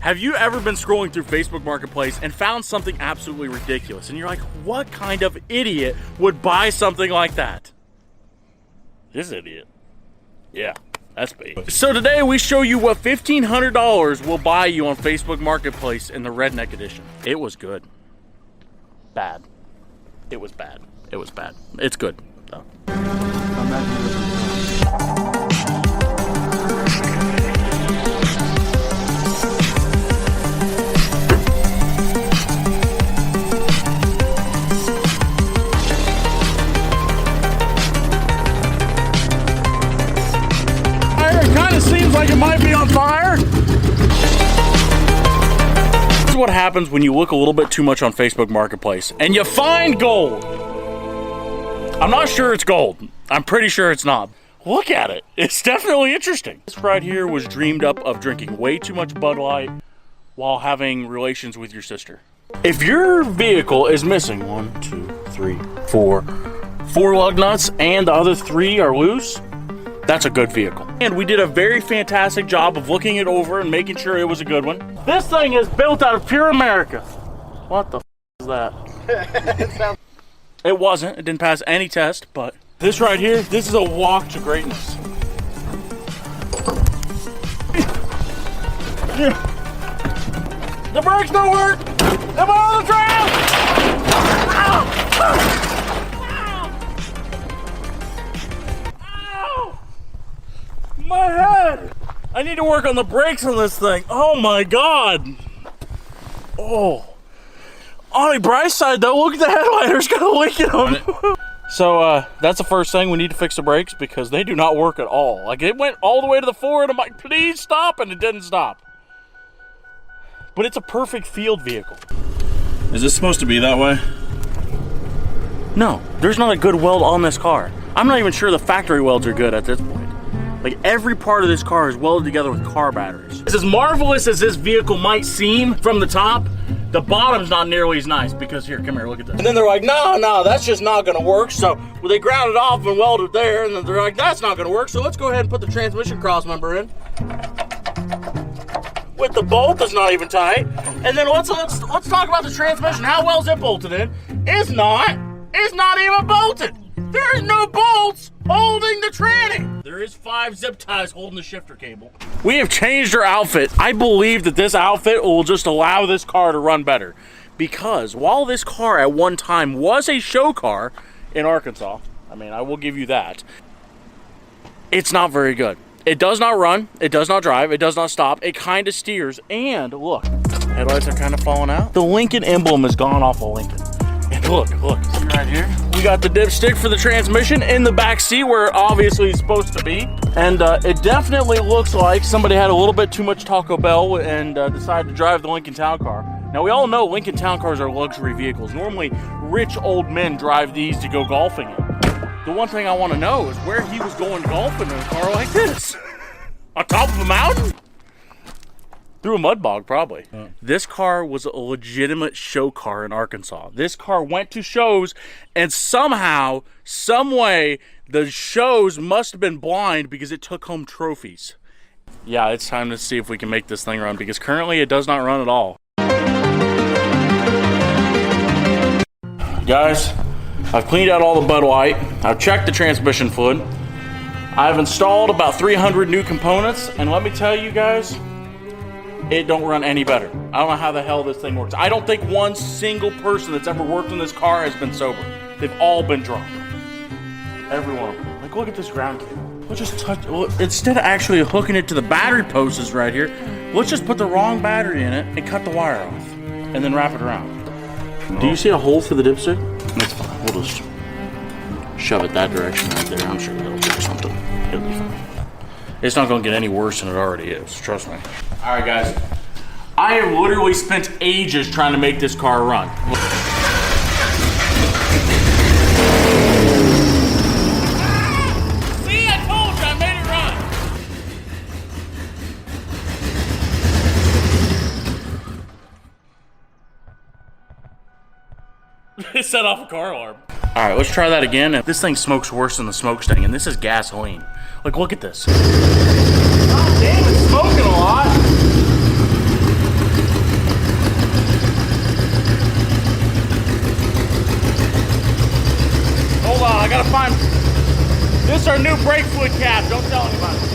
Have you ever been scrolling through Facebook Marketplace and found something absolutely ridiculous? And you're like, what kind of idiot would buy something like that? This idiot. Yeah, that's big. So today we show you what $1,500 will buy you on Facebook Marketplace in the Redneck Edition. It was good. Bad. It was bad. It was bad. It's good, though. Seems like it might be on fire. This is what happens when you look a little bit too much on Facebook Marketplace and you find gold. I'm not sure it's gold. I'm pretty sure it's not. Look at it. It's definitely interesting. This right here was dreamed up of drinking way too much Bud Light while having relations with your sister. If your vehicle is missing 1, 2, 3, 4 lug nuts and the other 3 are loose, that's a good vehicle. And we did a very fantastic job of looking it over and making sure it was a good one. This thing is built out of pure America. What the is that? It wasn't. It didn't pass any test, but this right here, this is a walk to greatness. The brakes don't work. I'm on the ground. My head! I need to work on the brakes on this thing. Oh my god! Oh. On the bright side though, look at the headliners got a leak in them. So that's the first thing. We need to fix the brakes because they do not work at all. Like it went all the way to the floor and I'm like, please stop, and it didn't stop. But it's a perfect field vehicle. Is this supposed to be that way? No, there's not a good weld on this car. I'm not even sure the factory welds are good at this point. Like every part of this car is welded together with car batteries. As marvelous as this vehicle might seem from the top, the bottom's not nearly as nice because here, come here, look at this. And then they're like, no, that's just not gonna work. So well, they ground it off and welded it there, and then they're like, that's not gonna work. So let's go ahead and put the transmission cross member in. With the bolt that's not even tight. And then let's talk about the transmission. How well is it bolted in? It's not even bolted. There is no bolts holding the tranny. There is 5 zip ties holding the shifter cable. We have changed our outfit. I believe that this outfit will just allow this car to run better. Because while this car at one time was a show car in Arkansas, I mean, I will give you that, it's not very good. It does not run, it does not drive, it does not stop, it kind of steers, and look, headlights are kind of falling out. The Lincoln emblem has gone off of Lincoln. And look, see right here? We got the dipstick for the transmission in the back seat where it obviously is supposed to be. And it definitely looks like somebody had a little bit too much Taco Bell and decided to drive the Lincoln Town Car. Now we all know Lincoln Town Cars are luxury vehicles. Normally, rich old men drive these to go golfing in. The one thing I want to know is where he was going golfing in a car like this. On top of a mountain? Through a mud bog, probably. This car was a legitimate show car in Arkansas. This car went to shows, and somehow, some way, the shows must have been blind because it took home trophies. Yeah, it's time to see if we can make this thing run, because currently it does not run at all. Guys, I've cleaned out all the Bud Light. I've checked the transmission fluid. I've installed about 300 new components, and let me tell you guys, it don't run any better. I don't know how the hell this thing works. I don't think one single person that's ever worked in this car has been sober. They've all been drunk. Every one of them. Like, look at this ground cable. Let's just touch, instead of actually hooking it to the battery posts right here, let's just put the wrong battery in it and cut the wire off. And then wrap it around. Do you see a hole for the dipstick? That's fine. We'll just shove it that direction right there. I'm sure that'll do something. It'll be fine. It's not going to get any worse than it already is. Trust me. All right, guys. I have literally spent ages trying to make this car run. See, I told you, I made it run. It set off a car alarm. All right, let's try that again. This thing smokes worse than the smokestack, and this is gasoline. Like, look at this. God damn, it's smoking a lot. That's our new brake fluid cap. Don't tell anybody.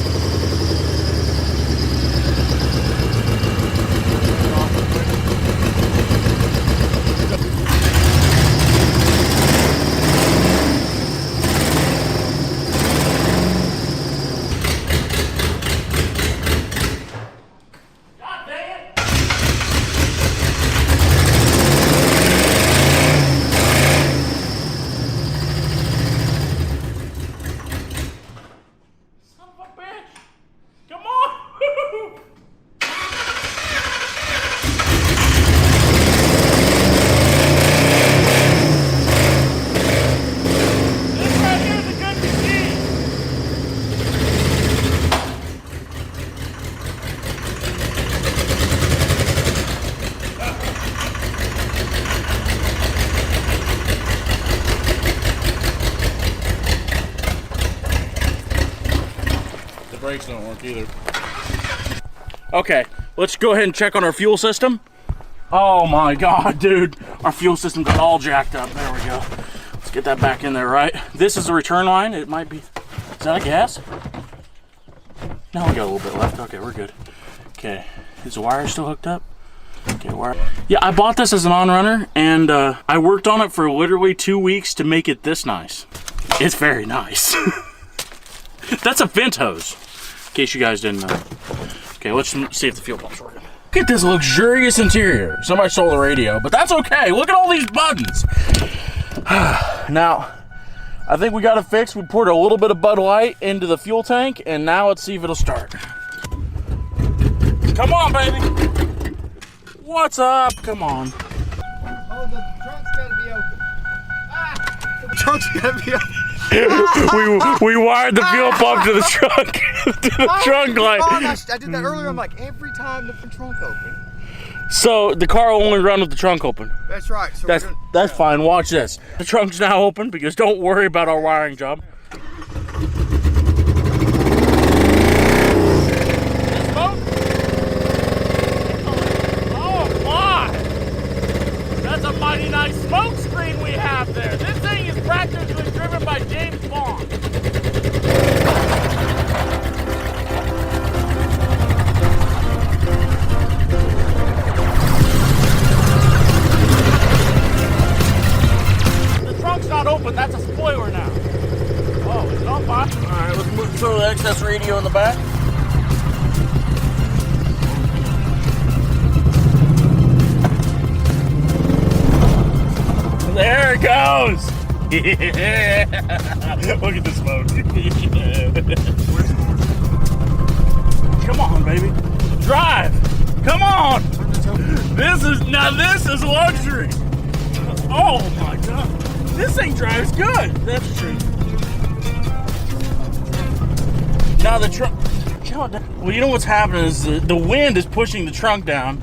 Brakes don't work either. Okay, let's go ahead and check on our fuel system. Oh my God, dude. Our fuel system got all jacked up. There we go. Let's get that back in there, right? This is the return line. It might be, is that a gas? No, we got a little bit left. Okay, we're good. Okay, is the wire still hooked up? Okay, wire. Yeah, I bought this as an on-runner, and I worked on it for literally 2 weeks to make it this nice. It's very nice. That's a vent hose, in case you guys didn't know. Okay, let's see if the fuel pump's working. Look at this luxurious interior. Somebody stole the radio, but that's okay. Look at all these buttons. Now, I think we got it fixed. We poured a little bit of Bud Light into the fuel tank, and now let's see if it'll start. Come on, baby. What's up? Come on. Oh, the trunk's gotta be open. Ah! The trunk's gotta be open. we wired the fuel pump to the trunk, to the trunk light. I did that earlier. I'm like, every time the trunk open. So the car will only run with the trunk open. That's right. So that's fine. Watch this. The trunk's now open because don't worry about our wiring job. Oh my! That's a mighty nice smoke screen we have there. This thing is practically driven by James Bond. The trunk's not open. That's a spoiler now. Oh, is it on fire? All right, let's throw the excess radio in the back. There it goes! Yeah. Look at the smoke. Come on, baby. Drive! Come on! This is luxury! Oh my God. This thing drives good. That's true. Now the trunk. Well, you know what's happening is the wind is pushing the trunk down.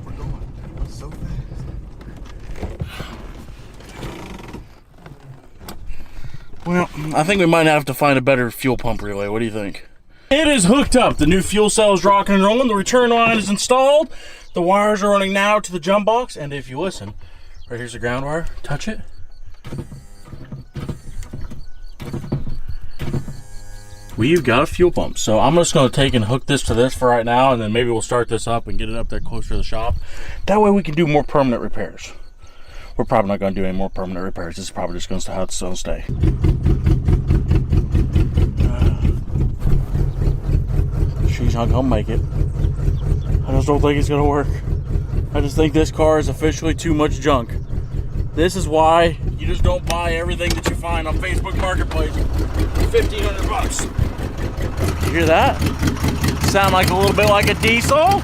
Well, I think we might have to find a better fuel pump relay. What do you think? It is hooked up. The new fuel cell is rocking and rolling. The return line is installed. The wires are running now to the jump box. And if you listen, right here's the ground wire. Touch it. We've got a fuel pump. So I'm just going to take and hook this to this for right now. And then maybe we'll start this up and get it up there closer to the shop. That way we can do more permanent repairs. We're probably not going to do any more permanent repairs. This is probably just going to have to stay. She's not going to make it. I just don't think it's going to work. I just think this car is officially too much junk. This is why you just don't buy everything that you find on Facebook Marketplace for $1,500. You hear that? Sound like a little bit like a diesel?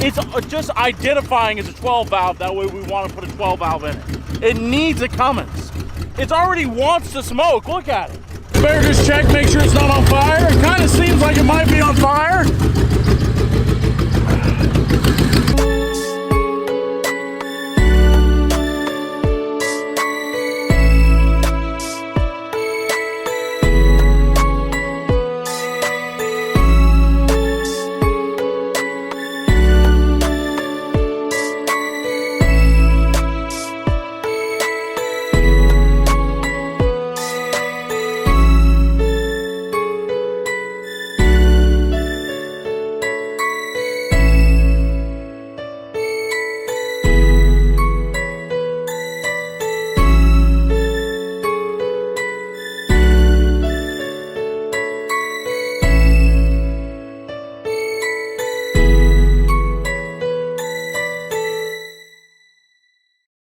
It's just identifying as a 12 valve. That way we want to put a 12 valve in it. It needs a Cummins. It already wants to smoke. Look at it. Better just check, make sure it's not on fire. It kind of seems like it might be on fire.